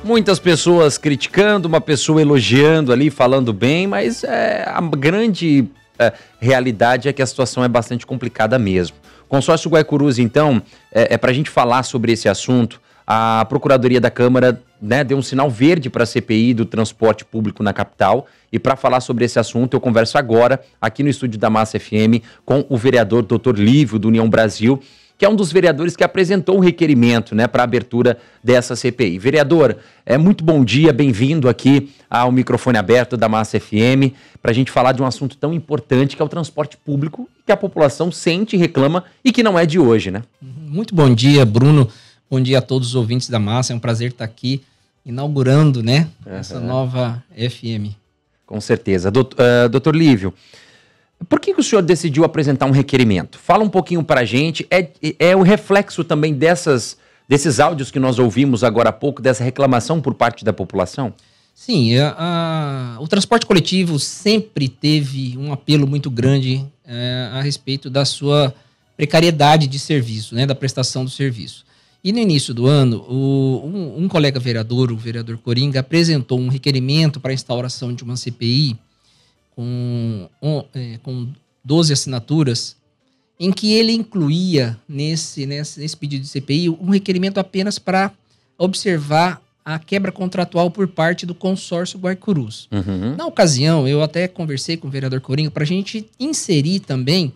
Muitas pessoas criticando, uma pessoa elogiando ali, falando bem, mas a grande realidade é que a situação é bastante complicada mesmo. Consórcio Guaicurus, então, para a gente falar sobre esse assunto, a Procuradoria da Câmara, né, deu um sinal verde para a CPI do transporte público na capital. E para falar sobre esse assunto, eu converso agora, aqui no estúdio da Massa FM, com o vereador Dr. Lívio, do União Brasil, que é um dos vereadores que apresentou o requerimento, né, para a abertura dessa CPI. Vereador, muito bom dia, bem-vindo aqui ao microfone aberto da Massa FM, para a gente falar de um assunto tão importante que é o transporte público, que a população sente e reclama e que não é de hoje, né? Muito bom dia, Bruno. Bom dia a todos os ouvintes da Massa. É um prazer estar aqui inaugurando, né, essa nova FM. Com certeza. Doutor Lívio, por que o senhor decidiu apresentar um requerimento? Fala um pouquinho para a gente. É o reflexo também desses áudios que nós ouvimos agora há pouco, dessa reclamação por parte da população? Sim, o transporte coletivo sempre teve um apelo muito grande a respeito da sua precariedade de serviço, né, da prestação do serviço. E no início do ano, um colega vereador, o vereador Coringa, apresentou um requerimento para a instauração de uma CPI com 12 assinaturas, em que ele incluía nesse pedido de CPI um requerimento apenas para observar a quebra contratual por parte do consórcio Guaicurus. Uhum. Na ocasião, eu até conversei com o vereador Coringa para a gente inserir também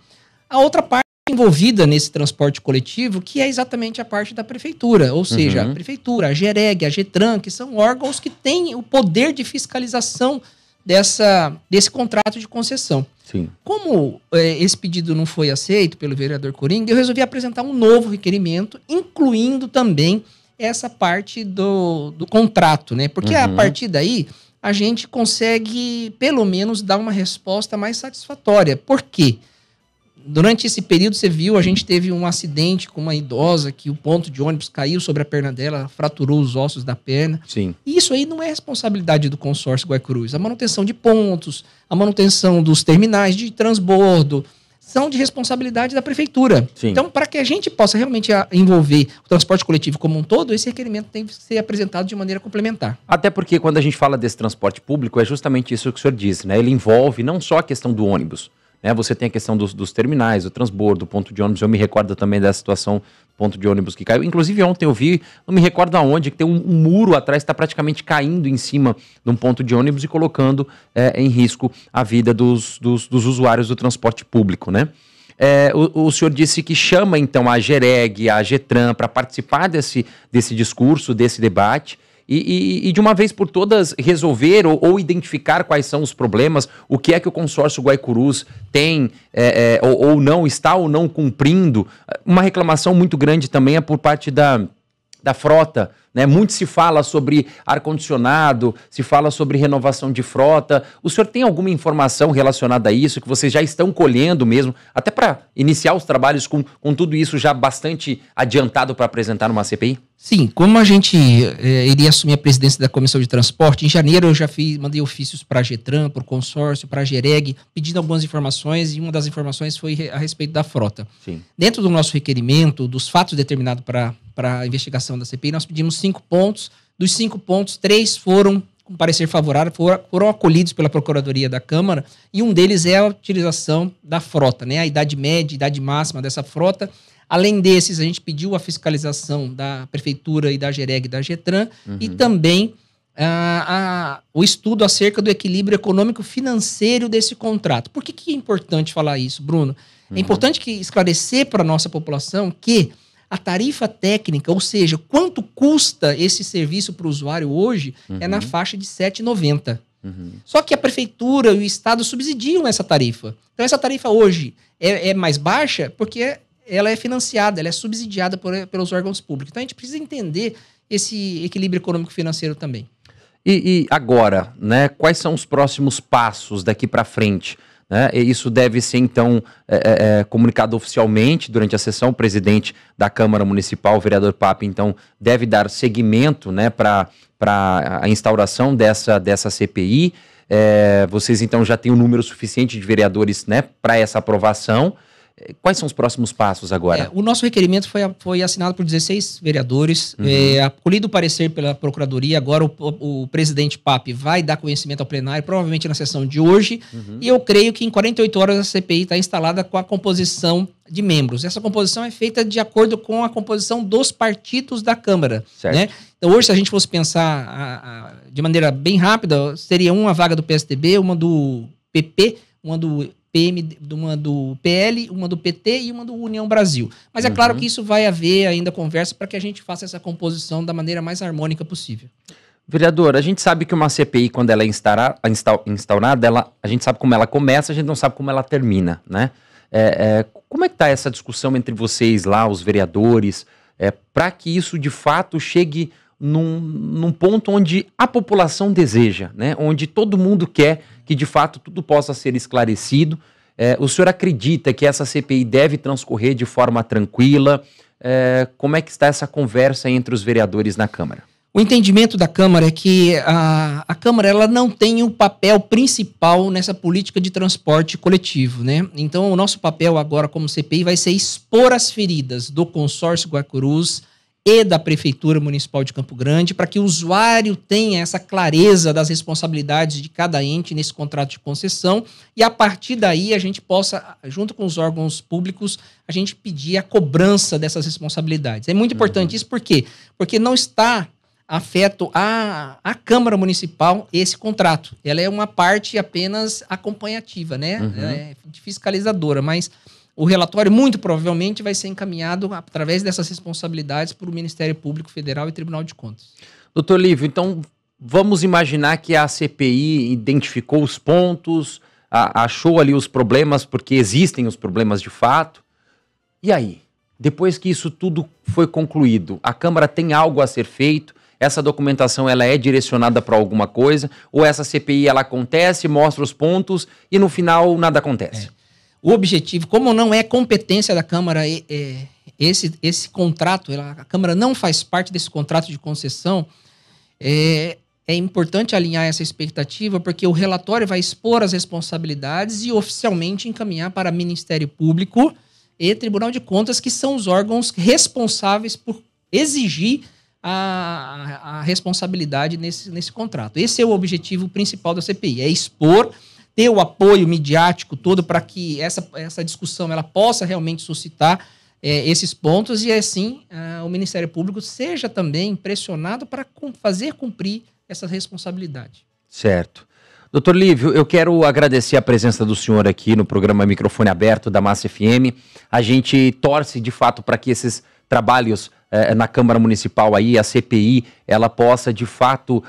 a outra parte envolvida nesse transporte coletivo, que é exatamente a parte da prefeitura, ou seja, a prefeitura, a GEREG, a GETRAN, que são órgãos que têm o poder de fiscalização desse contrato de concessão. Sim. Como esse pedido não foi aceito pelo vereador Coringa, eu resolvi apresentar um novo requerimento, incluindo também essa parte do contrato, né? Porque a partir daí a gente consegue, pelo menos, dar uma resposta mais satisfatória. Por quê? Durante esse período, você viu, a gente teve um acidente com uma idosa que o ponto de ônibus caiu sobre a perna dela, fraturou os ossos da perna. Sim. E isso aí não é responsabilidade do consórcio Guaicurus. A manutenção de pontos, a manutenção dos terminais de transbordo, são de responsabilidade da prefeitura. Sim. Então, para que a gente possa realmente envolver o transporte coletivo como um todo, esse requerimento tem que ser apresentado de maneira complementar. Até porque quando a gente fala desse transporte público, é justamente isso que o senhor disse, né? Ele envolve não só a questão do ônibus, né? Você tem a questão dos terminais, do transbordo, do ponto de ônibus. Eu me recordo também da situação do ponto de ônibus que caiu. Inclusive ontem eu vi, não me recordo aonde, que tem um muro atrás que está praticamente caindo em cima de um ponto de ônibus e colocando em risco a vida dos usuários do transporte público, né? O senhor disse que chama então a GEREG, a GETRAN para participar desse discurso, desse debate. E de uma vez por todas resolver ou identificar quais são os problemas, o que é que o consórcio Guaicurus tem ou não, está ou não cumprindo. Uma reclamação muito grande também é por parte da frota, né? Muito se fala sobre ar-condicionado, se fala sobre renovação de frota. O senhor tem alguma informação relacionada a isso, que vocês já estão colhendo mesmo, até para iniciar os trabalhos com tudo isso já bastante adiantado para apresentar numa CPI? Sim, como a gente iria assumir a presidência da Comissão de Transporte, em janeiro eu já mandei ofícios para a GETRAN, para o consórcio, para a GEREG, pedindo algumas informações, e uma das informações foi a respeito da frota. Sim. Dentro do nosso requerimento, dos fatos determinados para a investigação da CPI, nós pedimos 5 pontos. Dos 5 pontos, 3 foram com parecer favorável, foram acolhidos pela Procuradoria da Câmara, e um deles é a utilização da frota, né? A idade média, a idade máxima dessa frota. Além desses, a gente pediu a fiscalização da Prefeitura e da GEREG e da GETRAN, e também o estudo acerca do equilíbrio econômico-financeiro desse contrato. Por que é importante falar isso, Bruno? É importante esclarecer para a nossa população que a tarifa técnica, ou seja, quanto custa esse serviço para o usuário hoje, é na faixa de R$ 7,90. Só que a Prefeitura e o Estado subsidiam essa tarifa. Então, essa tarifa hoje é mais baixa porque ela é financiada, ela é subsidiada pelos órgãos públicos. Então, a gente precisa entender esse equilíbrio econômico-financeiro também. E agora, né, quais são os próximos passos daqui para frente? Né? E isso deve ser, então, comunicado oficialmente durante a sessão. O presidente da Câmara Municipal, o vereador Pape, então, deve dar seguimento, né, para a instauração dessa CPI. Vocês, então, já têm um número suficiente de vereadores, né, para essa aprovação. Quais são os próximos passos agora? O nosso requerimento foi assinado por 16 vereadores, acolhido o parecer pela Procuradoria. Agora o presidente Pape vai dar conhecimento ao plenário, provavelmente na sessão de hoje, e eu creio que em 48 horas a CPI está instalada com a composição de membros. Essa composição é feita de acordo com a composição dos partidos da Câmara. Certo. Né? Então hoje, se a gente fosse pensar de maneira bem rápida, seria uma vaga do PSDB, uma do PP, uma do uma do PL, uma do PT e uma do União Brasil. Mas é claro que isso vai haver ainda conversa para que a gente faça essa composição da maneira mais harmônica possível. Vereador, a gente sabe que uma CPI, quando ela é instaurada, a gente sabe como ela começa, a gente não sabe como ela termina, né? Como é que está essa discussão entre vocês lá, os vereadores, para que isso de fato chegue num ponto onde a população deseja, né? Onde todo mundo quer que de fato tudo possa ser esclarecido. O senhor acredita que essa CPI deve transcorrer de forma tranquila? Como é que está essa conversa entre os vereadores na Câmara? O entendimento da Câmara é que a Câmara ela não tem o papel principal nessa política de transporte coletivo, né? Então, o nosso papel agora como CPI vai ser expor as feridas do consórcio Guaicurus e da Prefeitura Municipal de Campo Grande para que o usuário tenha essa clareza das responsabilidades de cada ente nesse contrato de concessão e a partir daí a gente possa, junto com os órgãos públicos, a gente pedir a cobrança dessas responsabilidades. É muito importante isso, por quê? Porque não está afeto à Câmara Municipal esse contrato. Ela é uma parte apenas acompanhativa, né? De fiscalizadora, mas o relatório muito provavelmente vai ser encaminhado através dessas responsabilidades para o Ministério Público Federal e Tribunal de Contas. Doutor Lívio, então vamos imaginar que a CPI identificou os pontos, achou ali os problemas, porque existem os problemas de fato. E aí? Depois que isso tudo foi concluído, a Câmara tem algo a ser feito? Essa documentação ela é direcionada para alguma coisa? Ou essa CPI ela acontece, mostra os pontos e no final nada acontece? O objetivo, como não é competência da Câmara, esse contrato, a Câmara não faz parte desse contrato de concessão, é importante alinhar essa expectativa, porque o relatório vai expor as responsabilidades e oficialmente encaminhar para Ministério Público e Tribunal de Contas, que são os órgãos responsáveis por exigir a responsabilidade nesse contrato. Esse é o objetivo principal da CPI, é expor, ter o apoio midiático todo para que essa discussão ela possa realmente suscitar esses pontos e assim o Ministério Público seja também pressionado para fazer cumprir essa responsabilidade. Certo. Doutor Lívio, eu quero agradecer a presença do senhor aqui no programa Microfone Aberto da Massa FM. A gente torce de fato para que esses trabalhos na Câmara Municipal aí, a CPI, ela possa de fato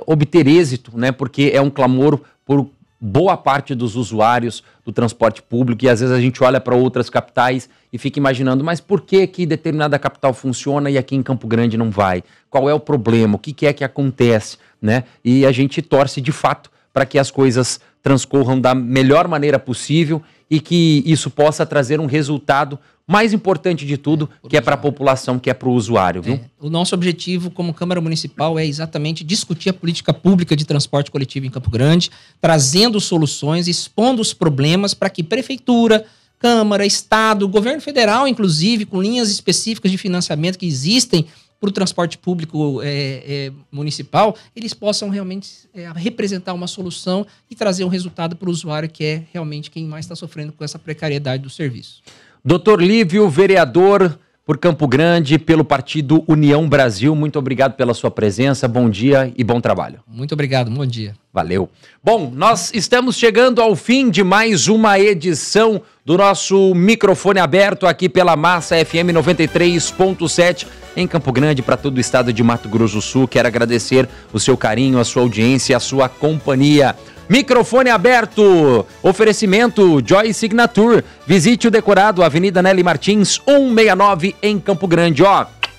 obter êxito, né? Porque é um clamor por boa parte dos usuários do transporte público e às vezes a gente olha para outras capitais e fica imaginando, mas por que determinada capital funciona e aqui em Campo Grande não vai? Qual é o problema? O que é que acontece? Né? E a gente torce de fato para que as coisas transcorram da melhor maneira possível e que isso possa trazer um resultado mais importante de tudo, que é para a população, que é para o usuário, viu? O nosso objetivo como Câmara Municipal é exatamente discutir a política pública de transporte coletivo em Campo Grande, trazendo soluções, expondo os problemas para que Prefeitura, Câmara, Estado, Governo Federal, inclusive, com linhas específicas de financiamento que existem para o transporte público municipal, eles possam realmente representar uma solução e trazer um resultado para o usuário, que é realmente quem mais está sofrendo com essa precariedade do serviço. Doutor Lívio, vereador por Campo Grande, pelo partido União Brasil, muito obrigado pela sua presença, bom dia e bom trabalho. Muito obrigado, bom dia. Valeu. Bom, nós estamos chegando ao fim de mais uma edição do nosso Microfone Aberto aqui pela Massa FM 93.7 em Campo Grande para todo o estado de Mato Grosso do Sul. Quero agradecer o seu carinho, a sua audiência e a sua companhia. Microfone Aberto, oferecimento Joy Signature, visite o decorado Avenida Nelly Martins 169 em Campo Grande,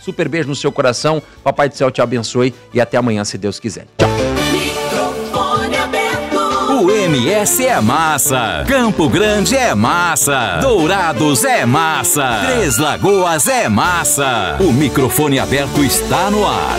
super beijo no seu coração, Papai do Céu te abençoe e até amanhã se Deus quiser. Tchau. Microfone Aberto. O MS é massa, Campo Grande é massa, Dourados é massa, Três Lagoas é massa, o Microfone Aberto está no ar.